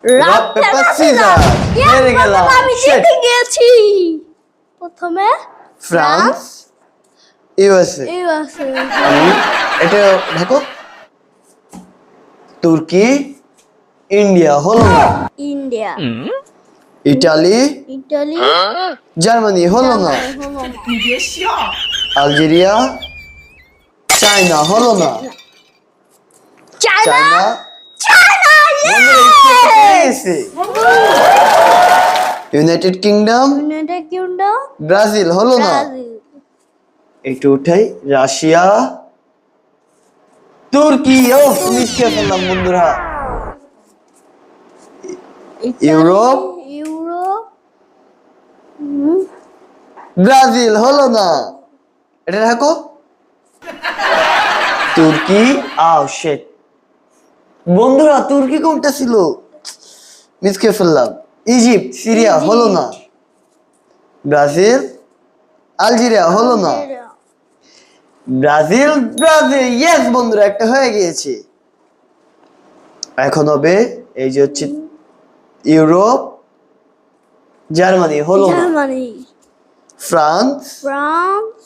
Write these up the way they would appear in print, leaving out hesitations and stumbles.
Rock paper scissor হেরে গেলাম। আমি জিতে গেছি। প্রথমে ফ্রান্স, ইউএসএ। আমি এটা দেখো, তুর্কি, ইন্ডিয়া হলো না। ইন্ডিয়া, ইটালি, ইটালি, জার্মানি হলো না। আলজেরিয়া, চায়না হলো না। China, China United kingdom, United kingdom, Brazil হলো না। ব্রাজিল, একটু উঠাই, রাশিয়া, তুর্কি। ও মিস করে ফেললাম বন্ধুরা। ইউরোপ, ইউরোপ, ব্রাজিল হলো না। এটা দেখো, তুর্কি। আও শিট বন্ধুরা, তুর্কি কোনটা ছিল? মিস করে ফেললাম। ইজিপ্ট, সিরিয়া হলো না। ব্রাজিল, আলজেরিয়া হলো না। Brazil, Brazil. ইয়েস বন্ধুরা, একটা হয়ে গিয়েছে। এখন হবে এই যে হচ্ছে ইউরোপ, জার্মানি হলো না। জার্মানি, ফ্রান্স, ফ্রান্স,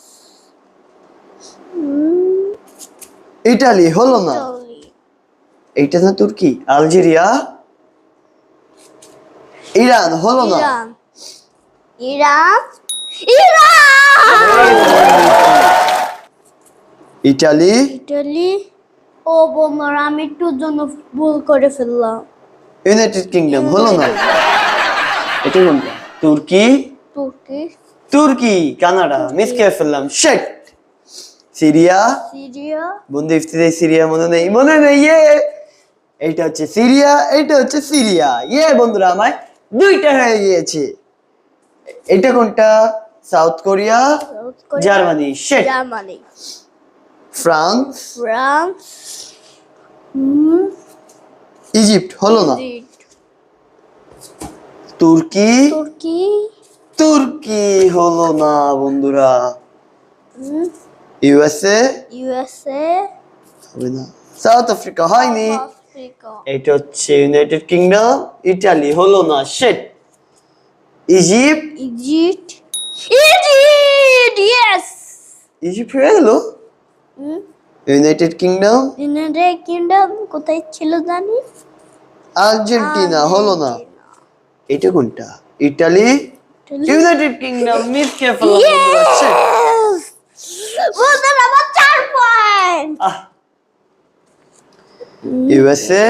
ইটালি হলো না। ইতালি, এইটা না তুর্কি। আলজেরিয়া, ইরান হলো না। Iran, Iran, Iran, Italy, Italy. ও বন্ধুরা, আমি একটুর জন্য ভুল করে ফেললাম। ইউনাইটেড কিংডম হলো না। এটা কোনটা? তুর্কি, তুর্কি, তুর্কি, কানাডা। মিস করে ফেললাম। শিট। সিরিয়া, সিরিয়া, বন্ধু ইফতিতে সিরিয়া মনে নেই, মনে নেই। ইয়ে, এইটা হচ্ছে সিরিয়া, এইটা হচ্ছে সিরিয়া। ইয়ে বন্ধুরা, আমার দুইটা হয়ে গিয়েছে। এটা কোনটা? South Korea, South Korea, Germany. Shit. Germany, France, France, Egypt হলো না। ইজিপ্ট, তুর্কি, তুর্কি, তুর্কি হলো না বন্ধুরা। ইউএসএ, ইউএসএ, হবে না। সাউথ আফ্রিকা হয়নি। আফ্রিকা, এটা হচ্ছে ইউনাইটেড কিংডম, ইটালি হলো না। Shit. Egypt, Egypt, Egypt, yes. Egypt হয়ে গেল। ইউনাইটেড কিংডম, ইউনাইটেড কিংডম কোথায় ছিল জানি? আর্জেন্টিনা হলো না। এটা কোনটা? Italy, United kingdom. মিস করে ফেললাম বন্ধুরা। শিট। বন্ধুরা, আমার 4 পয়েন্ট। ইউএসএ,